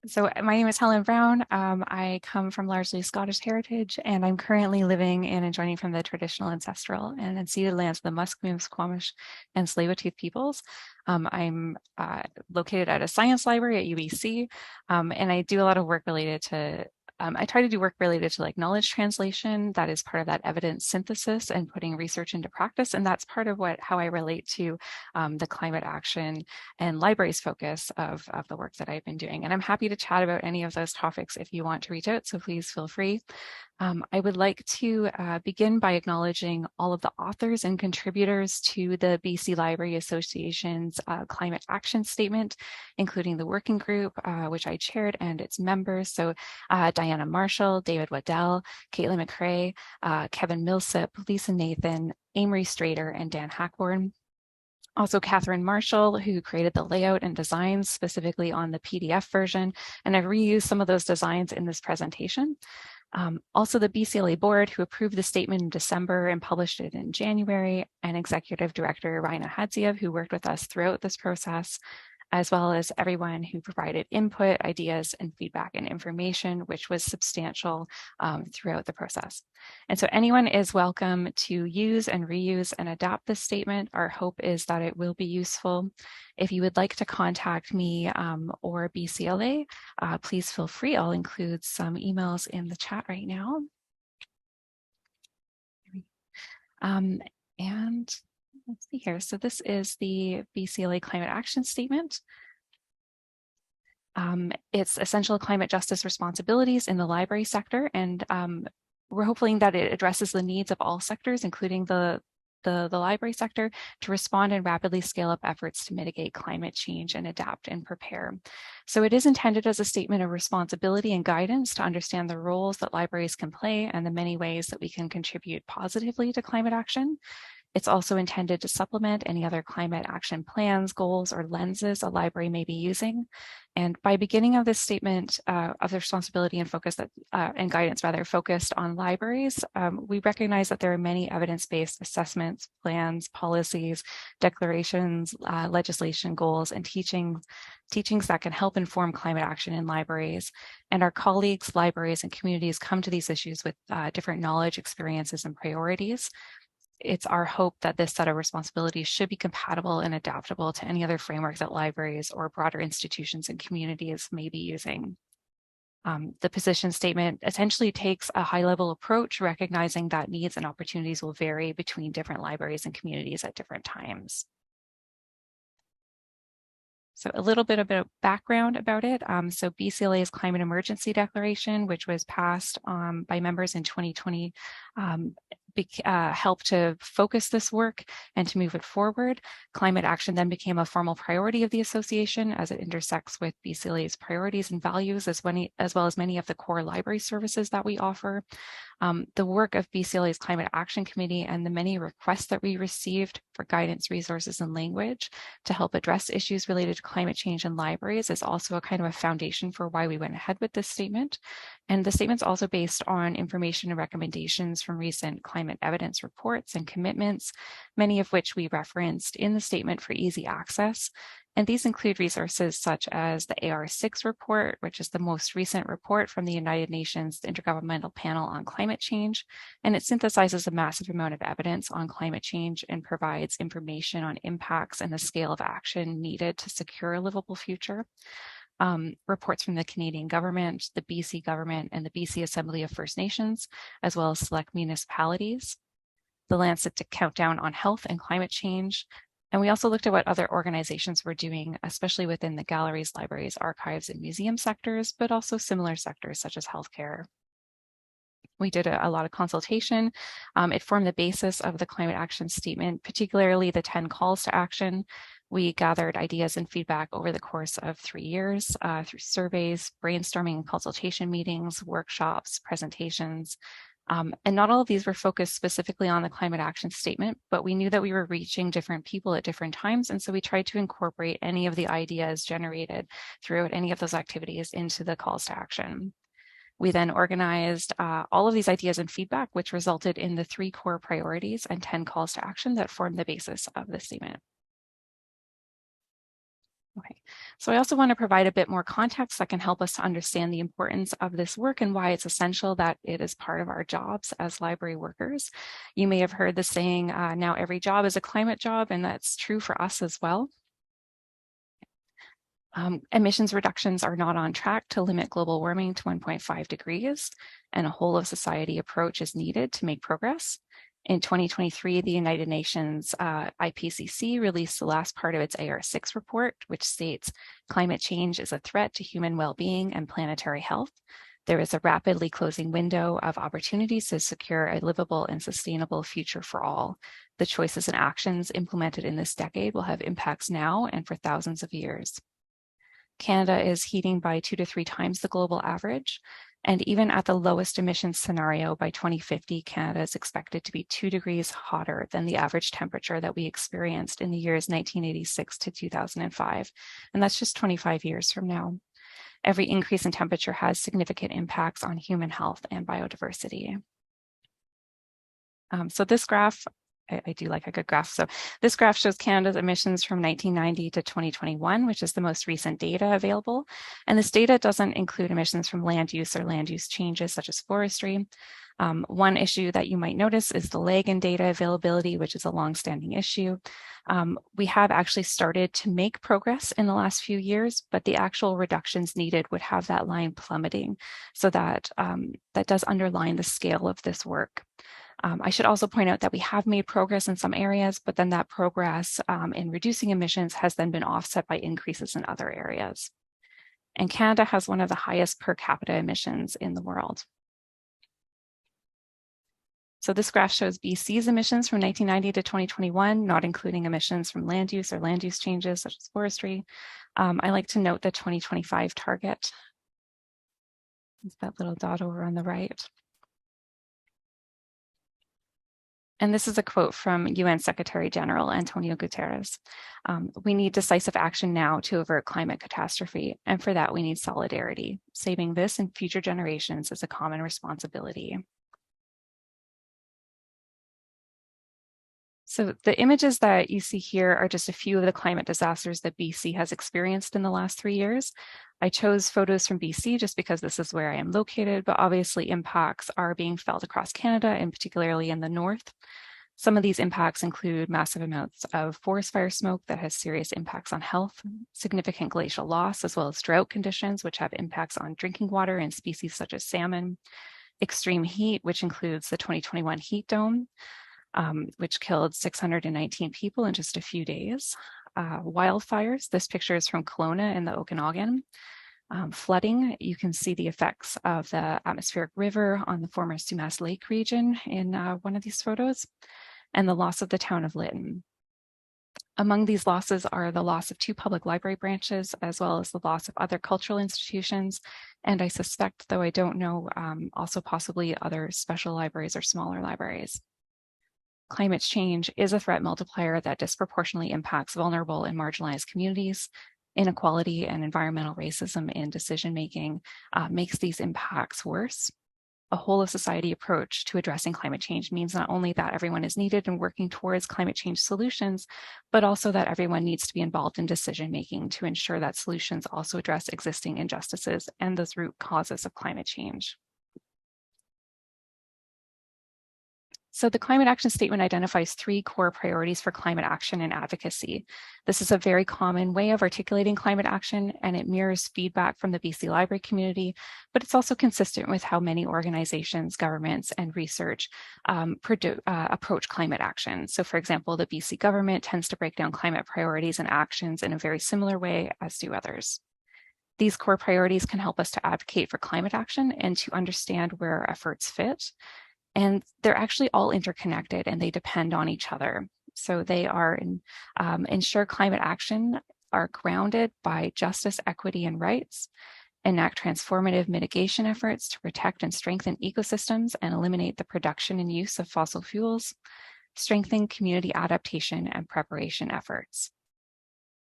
So my name is Helen Brown. I come from largely Scottish heritage, and I'm currently living in and joining from the traditional, ancestral, and unceded lands of the Musqueam, Squamish, and Tsleil-Waututh peoples. I'm located at a science library at UBC, and I do a lot of work related to I try to do work related to like knowledge translation. That is part of that evidence synthesis and putting research into practice. And that's part of how I relate to the climate action and libraries focus of the work that I've been doing. And I'm happy to chat about any of those topics if you want to reach out, so please feel free. I would like to begin by acknowledging all of the authors and contributors to the BC Library Association's climate action statement, including the working group, which I chaired, and its members. So Diana Marshall, David Waddell, Caitlin McRae, Kevin Millsip, Lisa Nathan, Amory Strader, and Dan Hackborn. Also, Catherine Marshall, who created the layout and designs specifically on the PDF version, and I've reused some of those designs in this presentation. Also, the BCLA board, who approved the statement in December and published it in January, and Executive Director Raina Hadziev, who worked with us throughout this process, as well as everyone who provided input, ideas, and feedback and information, which was substantial throughout the process. And so anyone is welcome to use and reuse and adapt this statement. Our hope is that it will be useful. If you would like to contact me or BCLA, please feel free. I'll include some emails in the chat right now. And let's see here. So this is the BCLA Climate Action Statement. It's essential climate justice responsibilities in the library sector, and we're hoping that it addresses the needs of all sectors, including the library sector, to respond and rapidly scale up efforts to mitigate climate change and adapt and prepare. So it is intended as a statement of responsibility and guidance to understand the roles that libraries can play and the many ways that we can contribute positively to climate action. It's also intended to supplement any other climate action plans, goals, or lenses a library may be using. And by beginning of this statement of the responsibility and focus and guidance rather focused on libraries, we recognize that there are many evidence-based assessments, plans, policies, declarations, legislation, goals, and teachings that can help inform climate action in libraries. And our colleagues, libraries, and communities come to these issues with different knowledge, experiences, and priorities. It's our hope that this set of responsibilities should be compatible and adaptable to any other framework that libraries or broader institutions and communities may be using. The position statement essentially takes a high-level approach, recognizing that needs and opportunities will vary between different libraries and communities at different times. So a little bit of background about it. So BCLA's Climate Emergency Declaration, which was passed by members in 2020, helped to focus this work and to move it forward. Climate action then became a formal priority of the association as it intersects with BCLA's priorities and values, as well as many of the core library services that we offer. The work of BCLA's Climate Action Committee and the many requests that we received for guidance, resources, and language to help address issues related to climate change in libraries is also a kind of a foundation for why we went ahead with this statement. And the statement's also based on information and recommendations from recent climate evidence reports and commitments, many of which we referenced in the statement for easy access. And these include resources such as the AR6 report, which is the most recent report from the United Nations Intergovernmental Panel on Climate Change. And it synthesizes a massive amount of evidence on climate change and provides information on impacts and the scale of action needed to secure a livable future. Reports from the Canadian government, the BC government, and the BC Assembly of First Nations, as well as select municipalities. The Lancet Countdown on Health and Climate Change. And we also looked at what other organizations were doing, especially within the galleries, libraries, archives, and museum sectors, but also similar sectors such as healthcare. We did a lot of consultation. It formed the basis of the climate action statement, particularly the 10 calls to action. We gathered ideas and feedback over the course of 3 years through surveys, brainstorming and consultation meetings, workshops, presentations. And not all of these were focused specifically on the climate action statement, but we knew that we were reaching different people at different times. And so we tried to incorporate any of the ideas generated throughout any of those activities into the calls to action. We then organized all of these ideas and feedback, which resulted in the 3 core priorities and 10 calls to action that formed the basis of the statement. Okay, so I also want to provide a bit more context that can help us to understand the importance of this work and why it's essential that it is part of our jobs as library workers. You may have heard the saying, now every job is a climate job, and that's true for us as well. Emissions reductions are not on track to limit global warming to 1.5 degrees, and a whole of society approach is needed to make progress. In 2023, the United Nations IPCC released the last part of its AR6 report, which states climate change is a threat to human well-being and planetary health. There is a rapidly closing window of opportunities to secure a livable and sustainable future for all. The choices and actions implemented in this decade will have impacts now and for thousands of years. Canada is heating by 2 to 3 times the global average. And even at the lowest emissions scenario by 2050, Canada is expected to be 2 degrees hotter than the average temperature that we experienced in the years 1986 to 2005. And that's just 25 years from now. Every increase in temperature has significant impacts on human health and biodiversity. So this graph, I do like a good graph. So this graph shows Canada's emissions from 1990 to 2021, which is the most recent data available. And this data doesn't include emissions from land use or land use changes such as forestry. One issue that you might notice is the lag in data availability, which is a longstanding issue. We have actually started to make progress in the last few years, but the actual reductions needed would have that line plummeting. So that does underline the scale of this work. I should also point out that we have made progress in some areas, but then that progress in reducing emissions has then been offset by increases in other areas. And Canada has one of the highest per capita emissions in the world. So this graph shows BC's emissions from 1990 to 2021, not including emissions from land use or land use changes such as forestry. I like to note the 2025 target. It's that little dot over on the right. And this is a quote from UN Secretary General Antonio Guterres. We need decisive action now to avert climate catastrophe, and for that we need solidarity. Saving this and future generations is a common responsibility. So the images that you see here are just a few of the climate disasters that BC has experienced in the last 3 years. I chose photos from BC just because this is where I am located, but obviously impacts are being felt across Canada and particularly in the north. Some of these impacts include massive amounts of forest fire smoke that has serious impacts on health, significant glacial loss, as well as drought conditions, which have impacts on drinking water and species such as salmon, extreme heat, which includes the 2021 heat dome, which killed 619 people in just a few days. Wildfires, this picture is from Kelowna in the Okanagan. Flooding, you can see the effects of the atmospheric river on the former Sumas Lake region in one of these photos, and the loss of the town of Lytton. Among these losses are the loss of 2 public library branches, as well as the loss of other cultural institutions, and I suspect, though I don't know, also possibly other special libraries or smaller libraries. Climate change is a threat multiplier that disproportionately impacts vulnerable and marginalized communities. Inequality and environmental racism in decision-making makes these impacts worse. A whole of society approach to addressing climate change means not only that everyone is needed in working towards climate change solutions, but also that everyone needs to be involved in decision-making to ensure that solutions also address existing injustices and those root causes of climate change. So the climate action statement identifies 3 core priorities for climate action and advocacy. This is a very common way of articulating climate action, and it mirrors feedback from the BC library community, but it's also consistent with how many organizations, governments, and research approach climate action. So for example, the BC government tends to break down climate priorities and actions in a very similar way as do others. These core priorities can help us to advocate for climate action and to understand where our efforts fit. And they're actually all interconnected and they depend on each other. So they are ensure climate action are grounded by justice, equity, and rights, enact transformative mitigation efforts to protect and strengthen ecosystems and eliminate the production and use of fossil fuels, strengthen community adaptation and preparation efforts.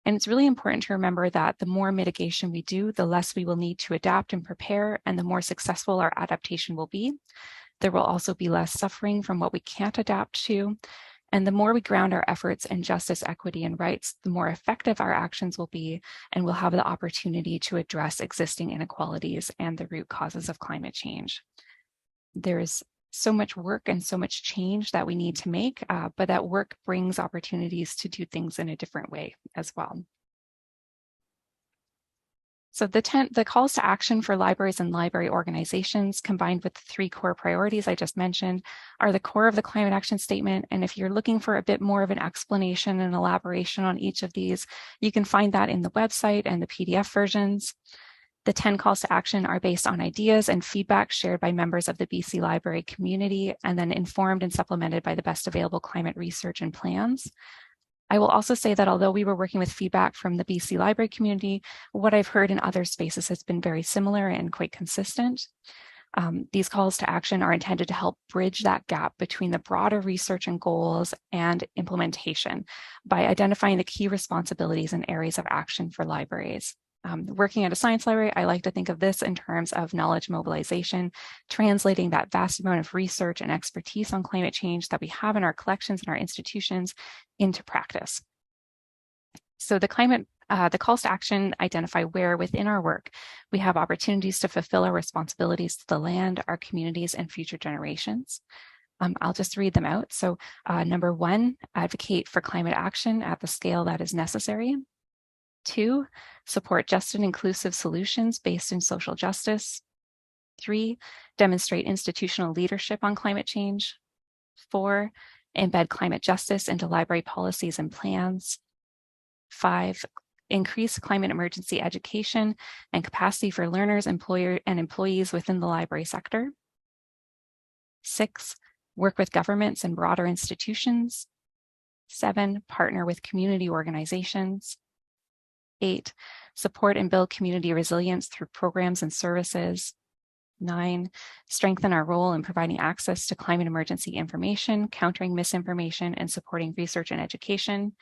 And it's really important to remember that the more mitigation we do, the less we will need to adapt and prepare, and the more successful our adaptation will be. There will also be less suffering from what we can't adapt to, And the more we ground our efforts in justice, equity, and rights, the more effective our actions will be, and we'll have the opportunity to address existing inequalities and the root causes of climate change. There's so much work and so much change that we need to make, but that work brings opportunities to do things in a different way as well. So the calls to action for libraries and library organizations, combined with the 3 core priorities I just mentioned, are the core of the climate action statement. And if you're looking for a bit more of an explanation and elaboration on each of these, you can find that in the website and the PDF versions. The 10 calls to action are based on ideas and feedback shared by members of the BC Library community, and then informed and supplemented by the best available climate research and plans. I will also say that although we were working with feedback from the BC Library community, what I've heard in other spaces has been very similar and quite consistent. These calls to action are intended to help bridge that gap between the broader research and goals and implementation by identifying the key responsibilities and areas of action for libraries. Working at a science library, I like to think of this in terms of knowledge mobilization, translating that vast amount of research and expertise on climate change that we have in our collections and our institutions into practice. So the calls to action identify where within our work we have opportunities to fulfill our responsibilities to the land, our communities, and future generations. I'll just read them out. So number 1, advocate for climate action at the scale that is necessary. 2, support just and inclusive solutions based in social justice. 3, demonstrate institutional leadership on climate change. 4, embed climate justice into library policies and plans. 5, increase climate emergency education and capacity for learners, employees within the library sector. 6, work with governments and broader institutions. 7, partner with community organizations. 8, support and build community resilience through programs and services. 9, strengthen our role in providing access to climate emergency information, countering misinformation, and supporting research and education.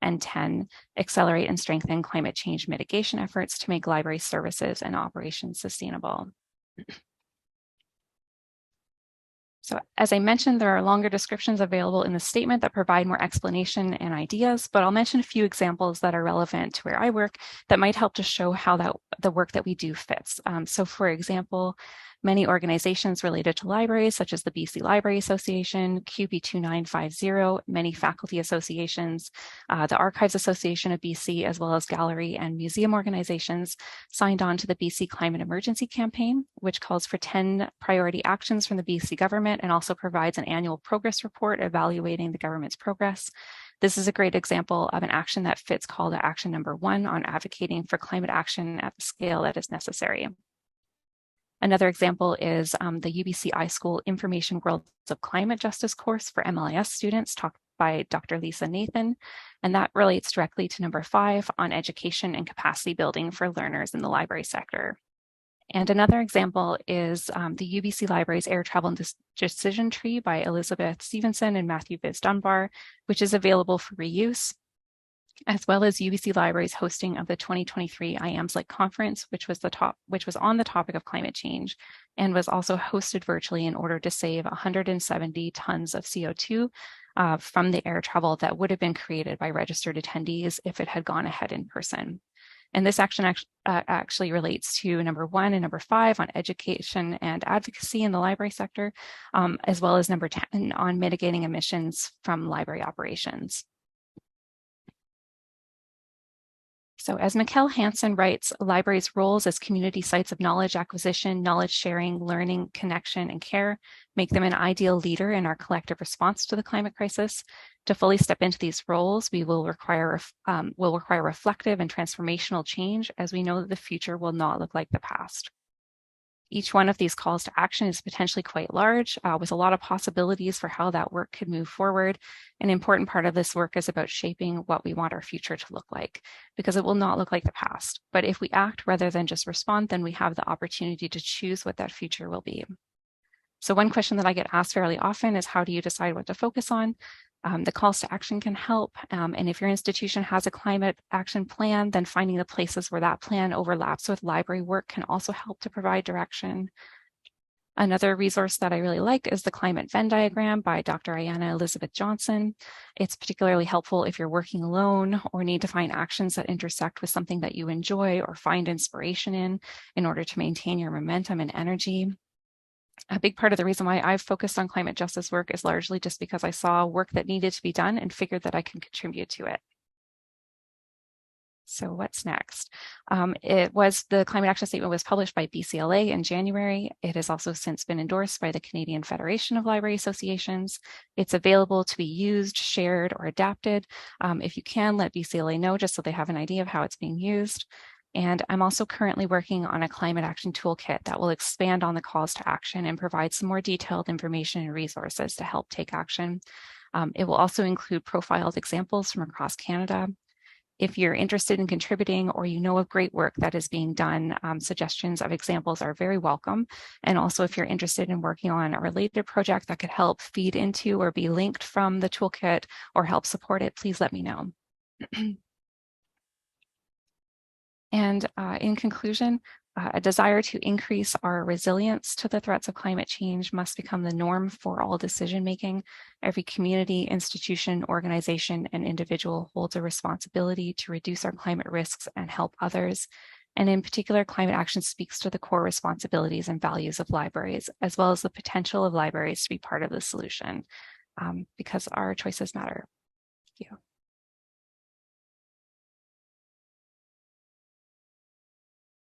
And 10, accelerate and strengthen climate change mitigation efforts to make library services and operations sustainable. So as I mentioned, there are longer descriptions available in the statement that provide more explanation and ideas, but I'll mention a few examples that are relevant to where I work that might help to show how the work that we do fits. So for example, many organizations related to libraries, such as the BC Library Association, QB2950, many faculty associations, the Archives Association of BC, as well as gallery and museum organizations, signed on to the BC Climate Emergency Campaign, which calls for 10 priority actions from the BC government and also provides an annual progress report evaluating the government's progress. This is a great example of an action that fits call to action number 1 on advocating for climate action at the scale that is necessary. Another example is the UBC iSchool Information Worlds of Climate Justice course for MLIS students taught by Dr. Lisa Nathan, and that relates directly to number 5 on education and capacity building for learners in the library sector. And another example is the UBC Library's Air Travel and Decision Tree by Elizabeth Stevenson and Matthew Biz Dunbar, which is available for reuse, as well as UBC Library's hosting of the 2023 IAMSLIC conference, which was on the topic of climate change and was also hosted virtually in order to save 170 tons of CO2 from the air travel that would have been created by registered attendees if it had gone ahead in person. And this action actually relates to number 1 and number 5 on education and advocacy in the library sector, as well as number 10 on mitigating emissions from library operations. So as Mikkel Hansen writes, libraries' roles as community sites of knowledge acquisition, knowledge sharing, learning, connection, and care make them an ideal leader in our collective response to the climate crisis. To fully step into these roles, we will require reflective and transformational change, as we know that the future will not look like the past. Each one of these calls to action is potentially quite large, with a lot of possibilities for how that work could move forward. An important part of this work is about shaping what we want our future to look like, because it will not look like the past. But if we act rather than just respond, then we have the opportunity to choose what that future will be. So one question that I get asked fairly often is, how do you decide what to focus on? The calls to action can help. And if your institution has a climate action plan, then finding the places where that plan overlaps with library work can also help to provide direction. Another resource that I really like is the Climate Venn diagram by Dr. Ayanna Elizabeth Johnson. It's particularly helpful if you're working alone or need to find actions that intersect with something that you enjoy or find inspiration in order to maintain your momentum and energy. A big part of the reason why I've focused on climate justice work is largely just because I saw work that needed to be done and figured that I can contribute to it. So what's next? The Climate Action Statement was published by BCLA in January. It has also since been endorsed by the Canadian Federation of Library Associations. It's available to be used, shared, or adapted. If you can, let BCLA know just so they have an idea of how it's being used. And I'm also currently working on a climate action toolkit that will expand on the calls to action and provide some more detailed information and resources to help take action. It will also include profiled examples from across Canada. If you're interested in contributing or you know of great work that is being done, suggestions of examples are very welcome. And also if you're interested in working on a related project that could help feed into or be linked from the toolkit or help support it, please let me know. And in conclusion, a desire to increase our resilience to the threats of climate change must become the norm for all decision-making. Every community, institution, organization, and individual holds a responsibility to reduce our climate risks and help others. And in particular, climate action speaks to the core responsibilities and values of libraries, as well as the potential of libraries to be part of the solution, because our choices matter. Thank you.